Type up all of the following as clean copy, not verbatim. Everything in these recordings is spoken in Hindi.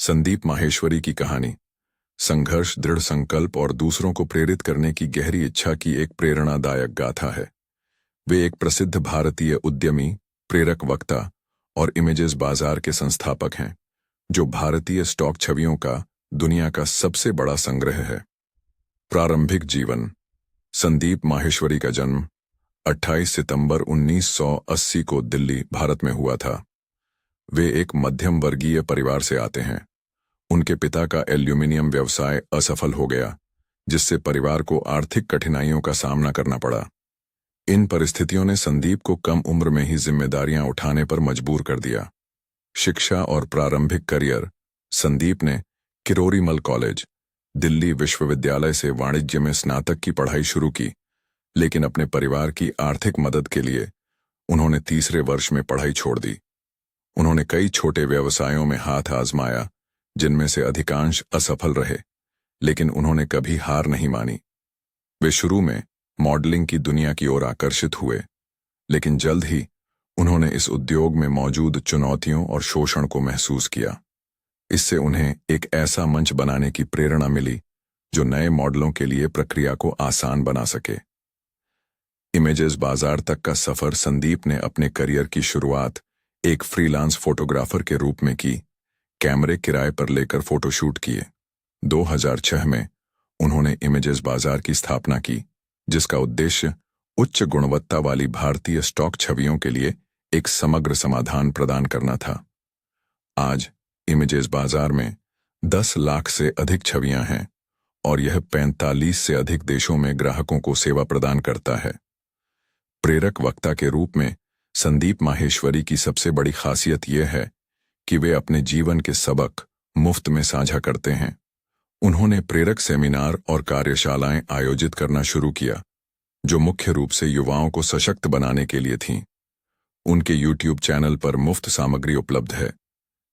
संदीप माहेश्वरी की कहानी संघर्ष, दृढ़ संकल्प और दूसरों को प्रेरित करने की गहरी इच्छा की एक प्रेरणादायक गाथा है। वे एक प्रसिद्ध भारतीय उद्यमी, प्रेरक वक्ता और इमेजेस बाजार के संस्थापक हैं, जो भारतीय स्टॉक छवियों का दुनिया का सबसे बड़ा संग्रह है। प्रारंभिक जीवन। संदीप माहेश्वरी का जन्म 28 सितंबर 1980 को दिल्ली, भारत में हुआ था। वे एक मध्यम वर्गीय परिवार से आते हैं। उनके पिता का एल्यूमीनियम व्यवसाय असफल हो गया, जिससे परिवार को आर्थिक कठिनाइयों का सामना करना पड़ा। इन परिस्थितियों ने संदीप को कम उम्र में ही जिम्मेदारियां उठाने पर मजबूर कर दिया। शिक्षा और प्रारंभिक करियर। संदीप ने किरोरीमल कॉलेज, दिल्ली विश्वविद्यालय से वाणिज्य में स्नातक की पढ़ाई शुरू की, लेकिन अपने परिवार की आर्थिक मदद के लिए उन्होंने तीसरे वर्ष में पढ़ाई छोड़ दी। उन्होंने कई छोटे व्यवसायों में हाथ आजमाया, जिनमें से अधिकांश असफल रहे, लेकिन उन्होंने कभी हार नहीं मानी। वे शुरू में मॉडलिंग की दुनिया की ओर आकर्षित हुए, लेकिन जल्द ही उन्होंने इस उद्योग में मौजूद चुनौतियों और शोषण को महसूस किया। इससे उन्हें एक ऐसा मंच बनाने की प्रेरणा मिली जो नए मॉडलों के लिए प्रक्रिया को आसान बना सके। इमेजेस बाजार तक का सफर। संदीप ने अपने करियर की शुरुआत एक फ्रीलांस फोटोग्राफर के रूप में की। कैमरे किराए पर लेकर फोटोशूट किए। 2006 में उन्होंने इमेजेस बाजार की स्थापना की, जिसका उद्देश्य उच्च गुणवत्ता वाली भारतीय स्टॉक छवियों के लिए एक समग्र समाधान प्रदान करना था। आज इमेजेस बाजार में 10 लाख से अधिक छवियां हैं और यह 45 से अधिक देशों में ग्राहकों को सेवा प्रदान करता है। प्रेरक वक्ता के रूप में संदीप माहेश्वरी की सबसे बड़ी खासियत यह है कि वे अपने जीवन के सबक मुफ्त में साझा करते हैं। उन्होंने प्रेरक सेमिनार और कार्यशालाएं आयोजित करना शुरू किया, जो मुख्य रूप से युवाओं को सशक्त बनाने के लिए थीं। उनके YouTube चैनल पर मुफ्त सामग्री उपलब्ध है,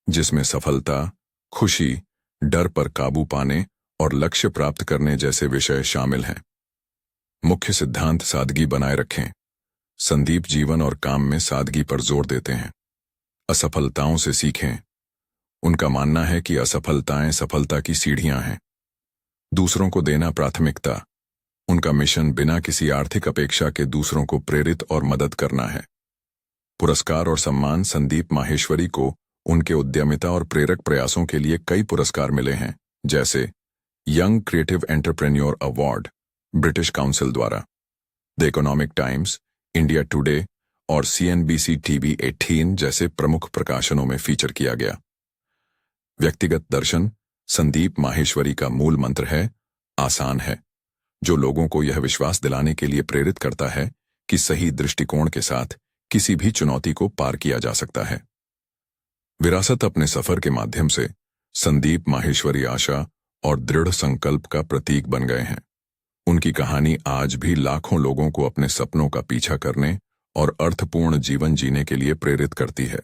जिसमें सफलता, खुशी, डर पर काबू पाने और लक्ष्य प्राप्त करने जैसे विषय शामिल हैं। मुख्य सिद्धांत: सादगी बनाए रखें। संदीप जीवन और काम में सादगी पर जोर देते हैं। असफलताओं से सीखें। उनका मानना है कि असफलताएं सफलता की सीढ़ियां हैं। दूसरों को देना प्राथमिकता। उनका मिशन बिना किसी आर्थिक अपेक्षा के दूसरों को प्रेरित और मदद करना है। पुरस्कार और सम्मान। संदीप माहेश्वरी को उनके उद्यमिता और प्रेरक प्रयासों के लिए कई पुरस्कार मिले हैं, जैसे young creative entrepreneur award British Council द्वारा, the Economic Times, India Today और CNBC TV 18 जैसे प्रमुख प्रकाशनों में फीचर किया गया। व्यक्तिगत दर्शन। संदीप माहेश्वरी का मूल मंत्र है, आसान है, जो लोगों को यह विश्वास दिलाने के लिए प्रेरित करता है कि सही दृष्टिकोण के साथ किसी भी चुनौती को पार किया जा सकता है। विरासत। अपने सफर के माध्यम से संदीप माहेश्वरी आशा और दृढ़ संकल्प का प्रतीक बन गए हैं। उनकी कहानी आज भी लाखों लोगों को अपने सपनों का पीछा करने और अर्थपूर्ण जीवन जीने के लिए प्रेरित करती है।